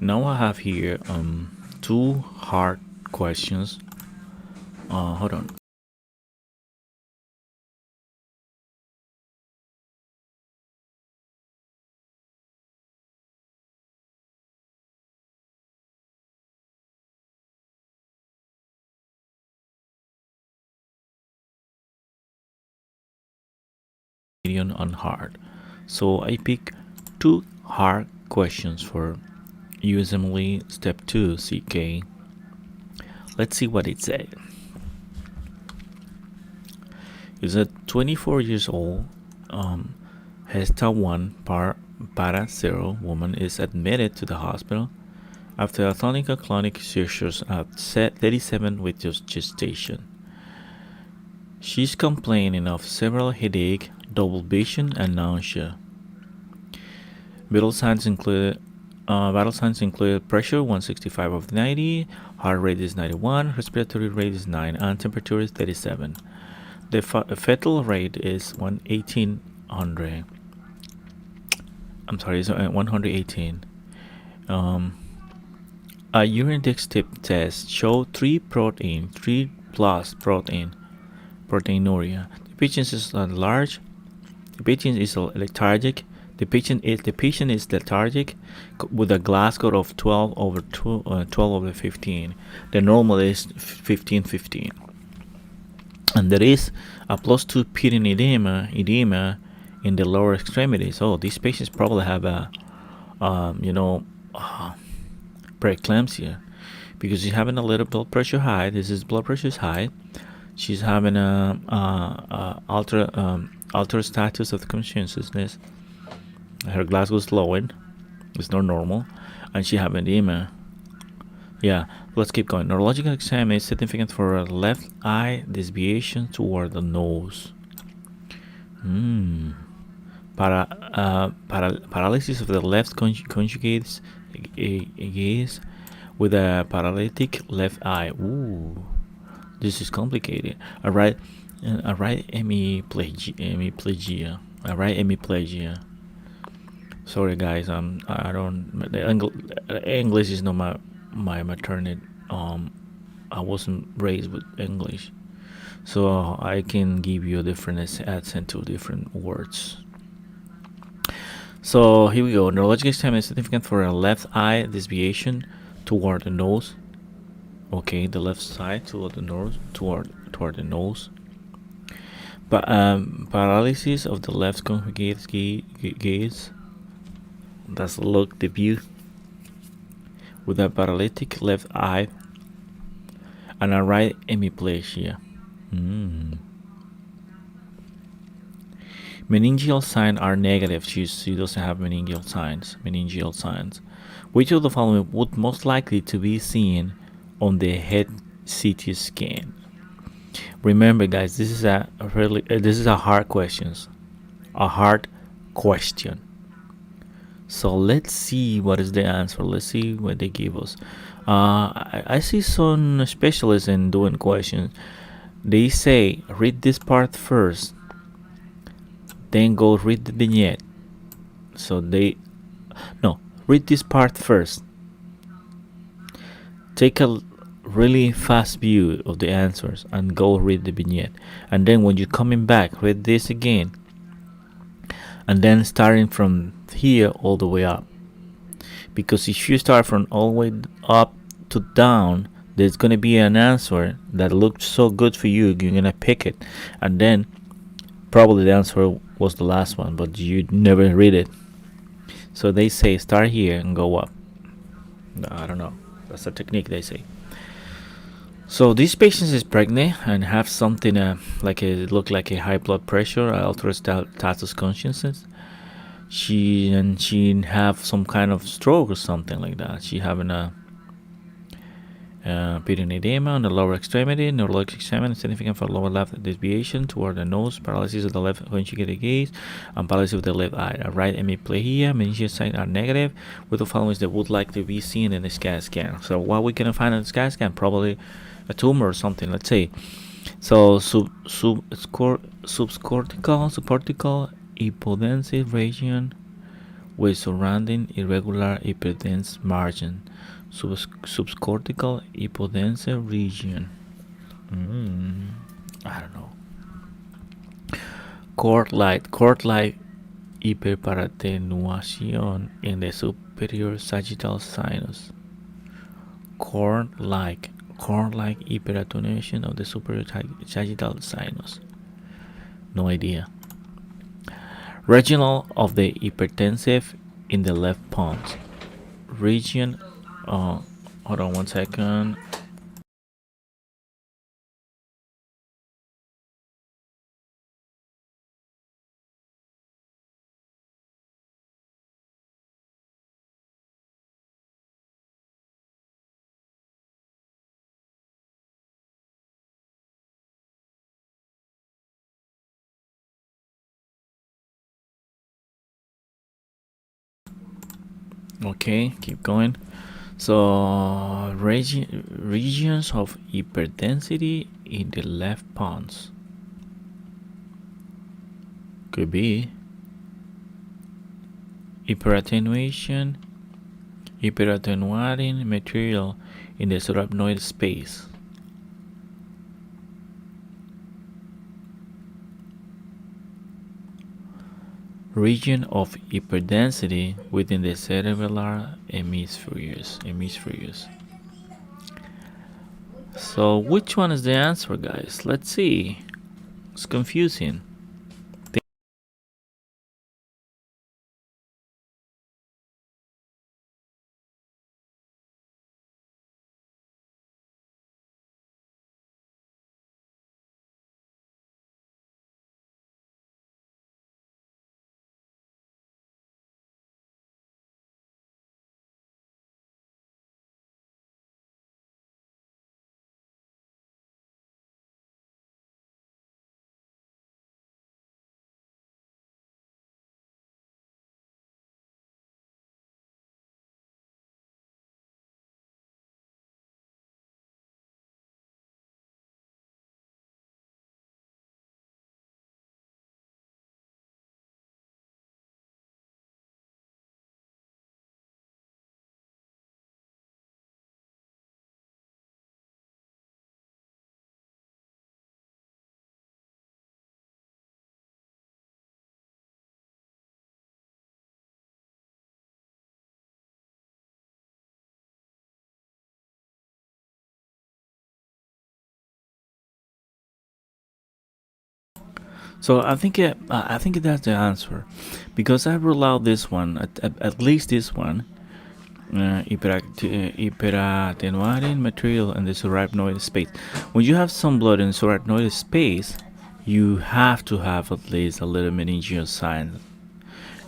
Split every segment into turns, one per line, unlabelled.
Now I have here two hard questions. Hold on. Medium and hard. So I pick two hard questions for USMLE Step 2 CK. Let's see what it said. Is a 24 years old Hesta 1 para 0 woman is admitted to the hospital after a tonic-clonic seizures at 37 weeks of gestation. She's complaining of several headache, double vision, and nausea. Vital signs include pressure 165 of 90, heart rate is 91, respiratory rate is 9, and temperature is 37. The fetal rate is 118. It's 118. A urine dextip test showed 3 plus proteinuria. The patient is large. The patient is lethargic. The patient is lethargic with a Glasgow of 12 over 15. The normal is 15. And there is a +2 pitting edema in the lower extremities. Oh, these patients probably have a preeclampsia, because she's having a little blood pressure high. Blood pressure is high. She's having a altered status of consciousness. Her Glasgow is lowered. It's not normal, and she have edema. Yeah, let's keep going. Neurological exam is significant for a left eye desviation toward the nose. Paralysis of the left conjugates gaze with a paralytic left eye. Ooh, this is complicated. Alright, hemiplegia. Alright, hemiplegia. Sorry guys, I don't. English is not my maternal. I wasn't raised with English, so I can give you a different accent to different words. So here we go. Neurological exam is significant for a left eye desviation toward the nose. Okay, the left side toward the nose, toward the nose. But paralysis of the left conjugate gaze. That's look the view with a paralytic left eye and a right hemiplegia. Meningeal signs are negative. She doesn't have meningeal signs. Which of the following would most likely to be seen on the head CT scan? Remember, guys, this is a hard question. A hard question. So let's see what is the answer. Let's see what they give us. I see some specialists in doing questions. They say read this part first, then go read the vignette. So read this part first. Take a really fast view of the answers and go read the vignette. And then when you're coming back, read this again. And then starting from here all the way up. Because if you start from all the way up to down, there's going to be an answer that looks so good for you, you're going to pick it. And then probably the answer was the last one, but you never read it. So they say start here and go up. I don't know. That's a technique they say. So this patient is pregnant and have something look like a high blood pressure, altered status consciousness. She have some kind of stroke or something like that. She having a pitting edema on the lower extremity, neurologic exam is significant for lower left desviation toward the nose, paralysis of the left conjugated gaze, and paralysis of the left eye. Right hemiplegia, meningeal signs are negative, with the following that would like to be seen in the CAT scan. So what we can find in the CAT scan? Probably a tumor or something, let's say. So subcortical hypodensive region with surrounding irregular hyperdense margin, subcortical hypodense region. I don't know. Cord-like hyperparatenuation in the superior sagittal sinus. Cord-like hyperattenuation of the superior sagittal sinus. No idea. Regional of the hypertensive in the left pons. Region. Hold on 1 second. Okay, keep going. So regions of hyperdensity in the left pons. Could be hyperattenuating material in the subarachnoid space. Region of hyperdensity within the cerebellar hemispheres. So which one is the answer, guys? Let's see. It's confusing. So I think that's the answer, because I rule out this one, at least this one, hyperattenuating material in the subarachnoid space. When you have some blood in the subarachnoid space, you have to have at least a little meningeal sign,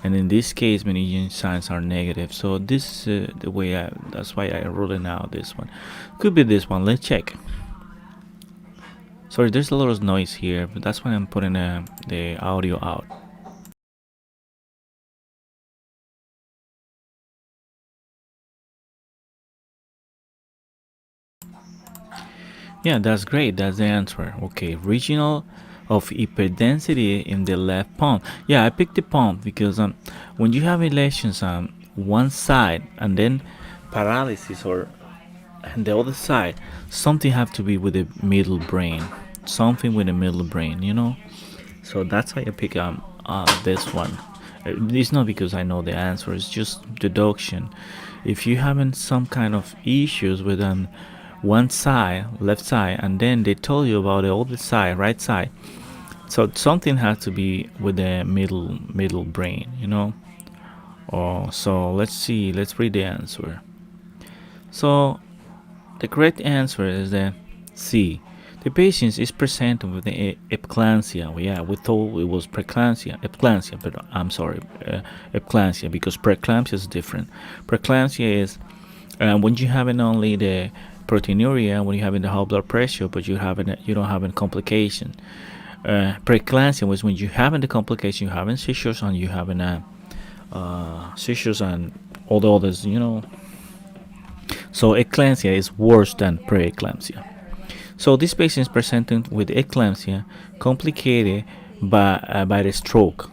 and in this case, meningeal signs are negative. So this is the way. That's why I ruling out this one. Could be this one. Let's check. Sorry, there's a lot of noise here, but that's why I'm putting the audio out. Yeah, that's great. That's the answer. Okay, regional of hyperdensity in the left palm. Yeah, I picked the palm because when you have lesions on one side and then paralysis or and the other side, something have to be with the middle brain. Something with the middle brain, you know. So that's why I pick this one. It's not because I know the answer. It's just deduction. If you having some kind of issues with one side, left side, and then they told you about the other side, right side, so something has to be with the middle brain, you know. So let's see. Let's read the answer. So the correct answer is the C. The patient is presenting with the eclampsia. Well, yeah, we thought it was eclampsia, but I'm sorry, eclampsia, because preeclampsia is different. Preeclampsia is when you haven't only the proteinuria, when you having the high blood pressure, but you don't have a complication. Preeclampsia was when you having the complication, you having seizures, and you having seizures and all the others, you know. So eclampsia is worse than preeclampsia. So this patient is presenting with eclampsia complicated by the stroke.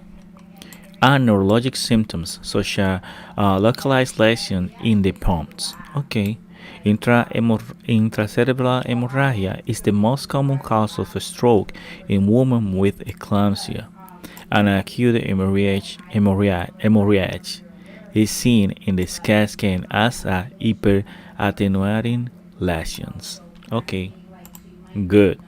and neurologic symptoms such as localized lesion in the palms. Okay. Intracerebral hemorrhagia is the most common cause of a stroke in women with eclampsia. An acute hemorrhage is seen in the CAT scan as a hyperattenuating lesions. Okay, good.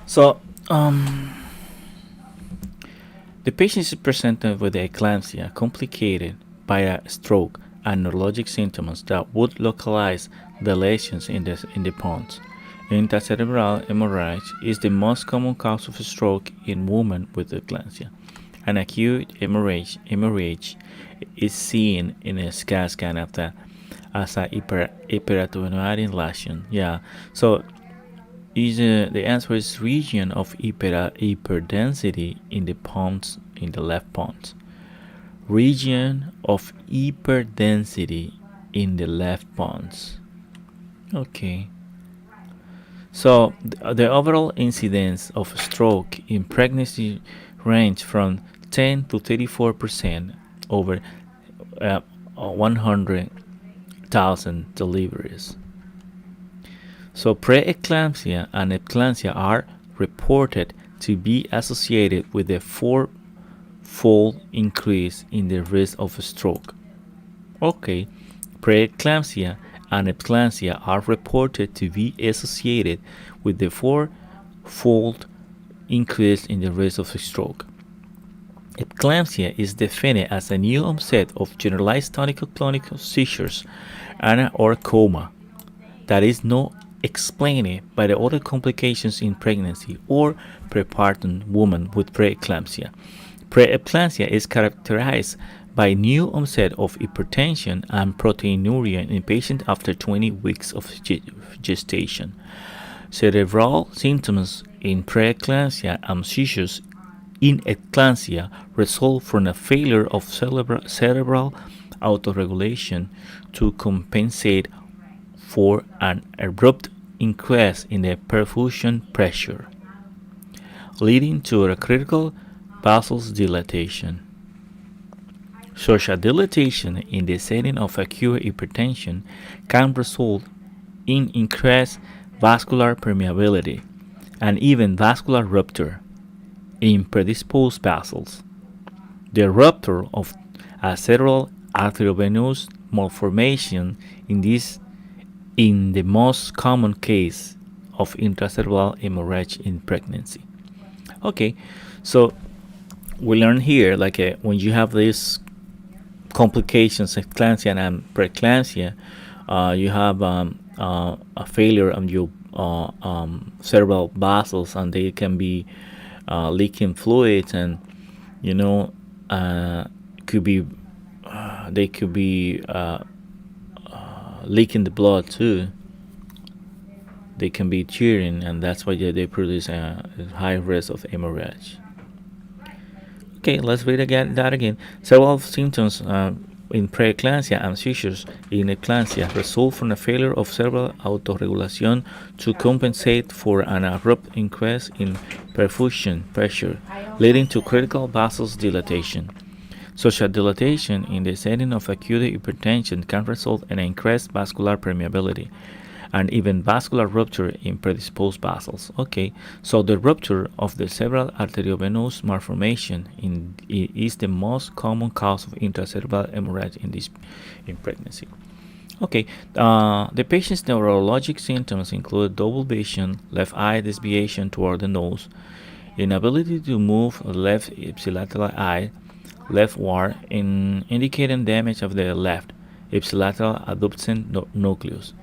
So, the patient is presented with eclampsia complicated by a stroke and neurologic symptoms that would localize the lesions in the pons. Intracerebral hemorrhage is the most common cause of stroke in women with eclampsia. An acute hemorrhage is seen in a CAT scan after as a hyperattenuating lesion. Yeah, so the answer is region of hyperdensity in the pons in the left pons. Region of hyperdensity in the left pons. Okay. So the overall incidence of stroke in pregnancy range from 10 to 34% over 100,000 deliveries. So preeclampsia and eclampsia are reported to be associated with a four-fold increase in the risk of stroke. Okay, preeclampsia and eclampsia are reported to be associated with the four-fold increase in the risk of stroke. Eclampsia is defined as a new onset of generalized tonic-clonic seizures and or coma that is not explained by the other complications in pregnancy or prepartum woman with preeclampsia. Preeclampsia is characterized by new onset of hypertension and proteinuria in patients after 20 weeks of gestation. Cerebral symptoms in preeclampsia and seizures in eclampsia result from a failure of cerebral autoregulation to compensate for an abrupt increase in the perfusion pressure, leading to a critical vasodilatation. Such a dilatation in the setting of acute hypertension can result in increased vascular permeability and even vascular rupture in predisposed vessels. The rupture of a cerebral arteriovenous malformation in the most common case of intracerebral hemorrhage in pregnancy. Okay, so we learn here like when you have these complications, eclampsia and preeclampsia, you have a failure of your cerebral vessels, and they can be leaking fluids, and you know could be they could be leaking the blood too. They can be tearing, and that's why they produce a high risk of hemorrhage. Okay, let's read that again. Several symptoms in preeclampsia and seizures in eclampsia result from a failure of cerebral autoregulation to compensate for an abrupt increase in perfusion pressure, leading to critical vasodilatation. Such a dilatation in the setting of acute hypertension can result in increased vascular permeability and even vascular rupture in predisposed vessels. Okay, so the rupture of the cerebral arteriovenous malformation is the most common cause of intracerebral hemorrhage in pregnancy. Okay, the patient's neurologic symptoms include double vision, left eye desviation toward the nose, inability to move the left ipsilateral eye, left ward, indicating damage of the left ipsilateral abducens nucleus,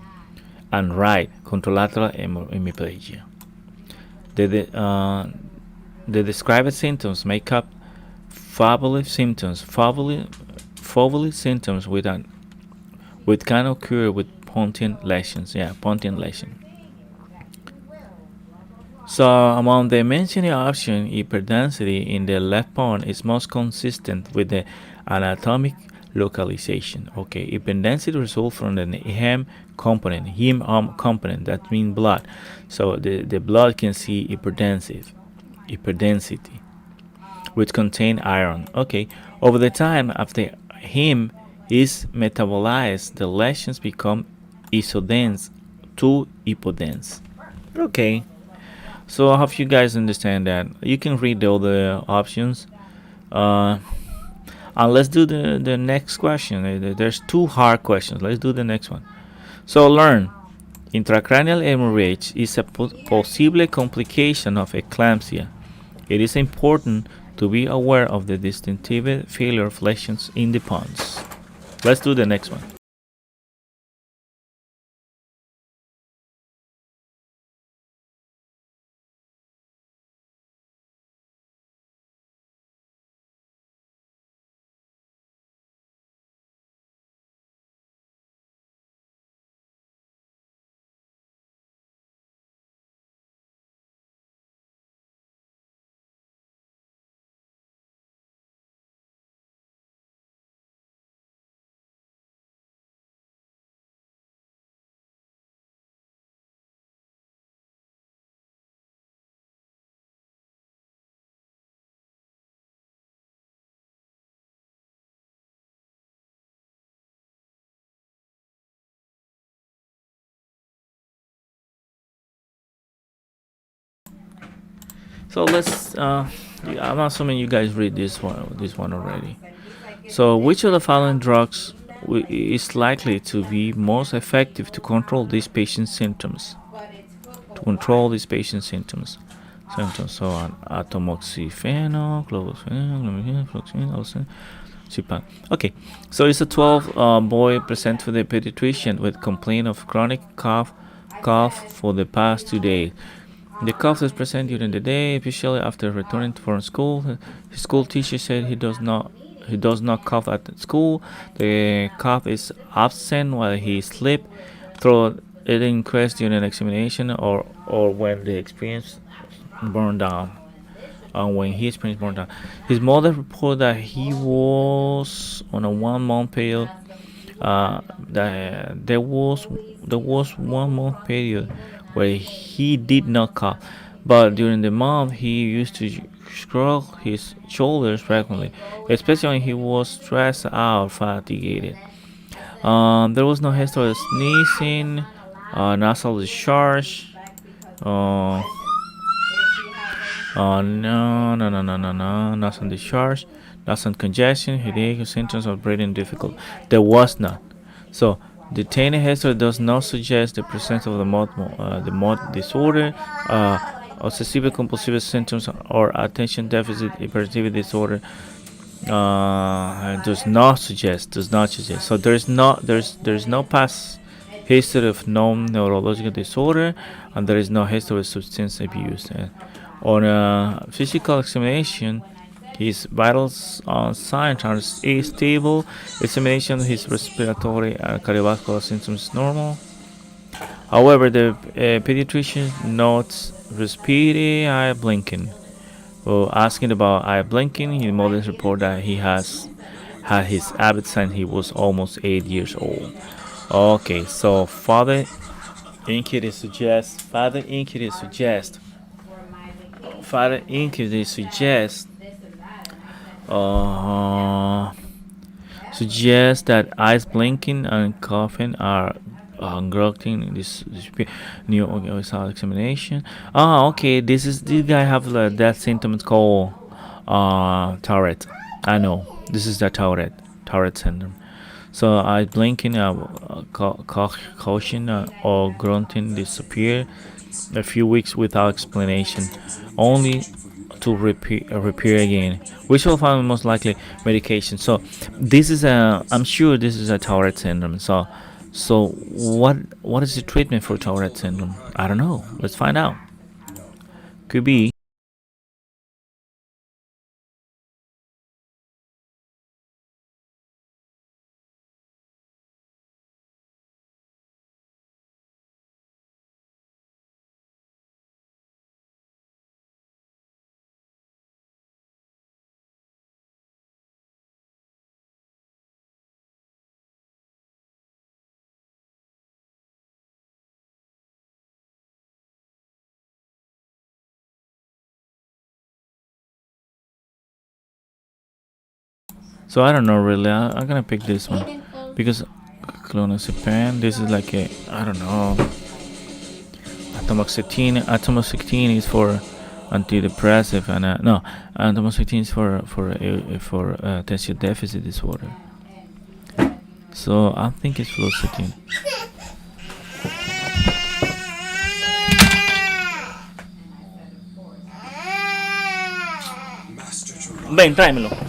and right contralateral hemiplegia. The described symptoms make up fovally symptoms with can occur with pontine lesions. Yeah, pontine lesion. So among the mentioned options, hyperdensity in the left pond is most consistent with the anatomic localization. Okay, hyperdensity results from the hem component that means blood. So the blood can see hyperdensity, which contain iron. Okay, over the time after heme is metabolized, the lesions become isodense to hypodense. Okay, so I hope you guys understand that. You can read the other options. Uh, and let's do the next question. There's two hard questions. Let's do the next one. So learn. Intracranial hemorrhage is a possible complication of eclampsia. It is important to be aware of the distinctive failure of lesions in the pons. Let's do the next one. So let's. I'm assuming you guys read this one already. So which of the following drugs is likely to be most effective to control these patient's symptoms? To control these patient's symptoms. So atomoxifeno, clofazimine, fluoxetine, Supan. Okay, so it's a 12 boy present for the pediatrician with complaint of chronic cough for the past 2 days. The cough is present during the day, especially after returning from school. His school teacher said he does not cough at school. The cough is absent while he sleeps, though it increased during an examination or when the experience burned down. When he experienced burned down, his mother reported that he was on a 1 month period. That there was 1 month period where he did not cough, but during the month he used to shrug his shoulders frequently, especially when he was stressed out, fatigued. There was no history of sneezing, nasal discharge. Uh, no, no, no, no, no, no, nasal discharge, nasal congestion, headache, or symptoms of breathing difficult. There was not. So the TNA history does not suggest the presence of the mod disorder, obsessive compulsive symptoms, or attention deficit hyperactivity disorder. Does not suggest. So there's no past history of known neurological disorder, and there is no history of substance abuse. On a physical examination, his vital signs are stable. Examination of his respiratory and cardiovascular symptoms is normal. However, the pediatrician notes respiratory eye blinking. Well, asking about eye blinking, his mother report that he has had his habit since he was almost 8 years old. Okay, so Father Inquiry suggests uh, suggests that eyes blinking and coughing are grunting in this new OSL examination. Okay. This guy have that symptom called Tourette. I know this is the Tourette syndrome. So eyes blinking, caution or grunting disappear a few weeks without explanation. Only to repair again. Which will find most likely medication. So this is a, I'm sure this is a Tourette syndrome. So what is the treatment for Tourette syndrome? I don't know. Let's find out. Could be. So I don't know really. I'm gonna pick this one because clonazepam. This is like a, I don't know. Atomoxetine is for antidepressive, and no, atomoxetine is for attention deficit disorder. So I think it's fluoxetine. Ven, tráemelo.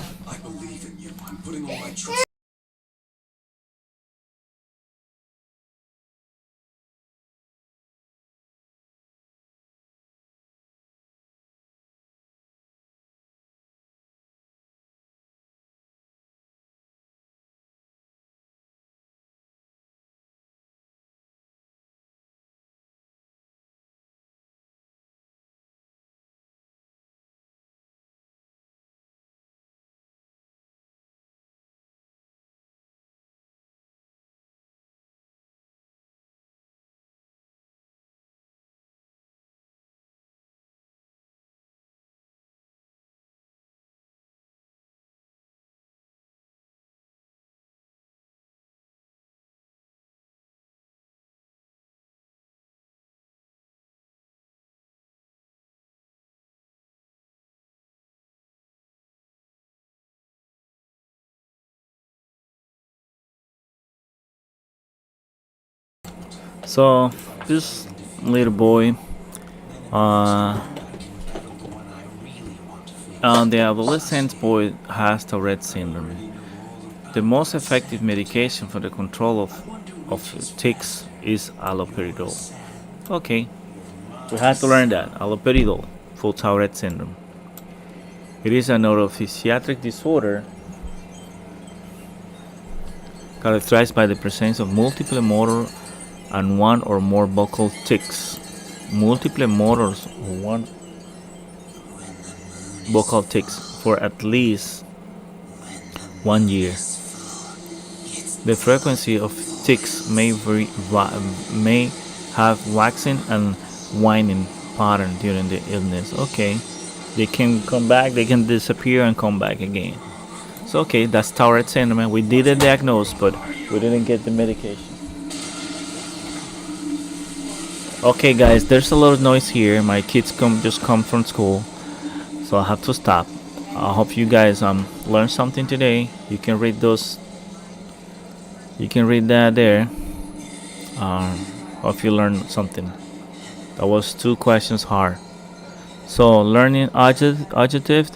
So this little boy, uh, the adolescent boy has Tourette syndrome. The most effective medication for the control of tics is alloperidol. Okay, we have to learn that alloperidol for Tourette syndrome. It is a neuropsychiatric disorder characterized by the presence of multiple motor and one or more vocal tics. Multiple motors or one vocal tics for at least 1 year. The frequency of tics may have waxing and waning pattern during the illness. Okay, they can come back, they can disappear and come back again. So okay, that's Tourette syndrome. We did a diagnose, but we didn't get the medication. Okay, guys, there's a lot of noise here. My kids just come from school, so I have to stop. I hope you guys learned something today. You can read those. You can read that there. Hope you learned something. That was 2 questions hard. So learning adjective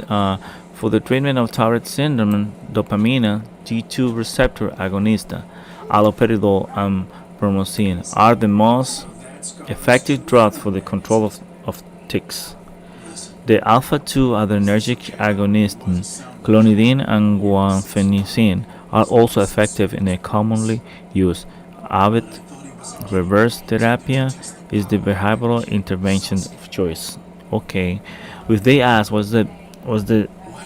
for the treatment of Tourette syndrome, dopamine G2 receptor agonist, alloperidol, and bromocine are the most effective drugs for the control of tics. The alpha-2 adrenergic agonists, clonidine and guanfacine, are also effective in a commonly used AVID reverse therapy is the behavioral intervention of choice. Okay, if they ask what's the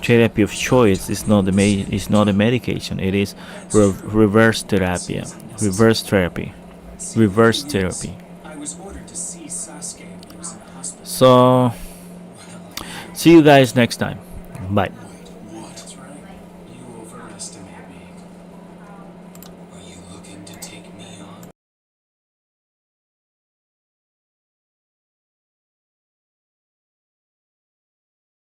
therapy of choice, it's not a medication. It is reverse therapy. Reverse therapy. Reverse therapy. So, see you guys next time. Bye.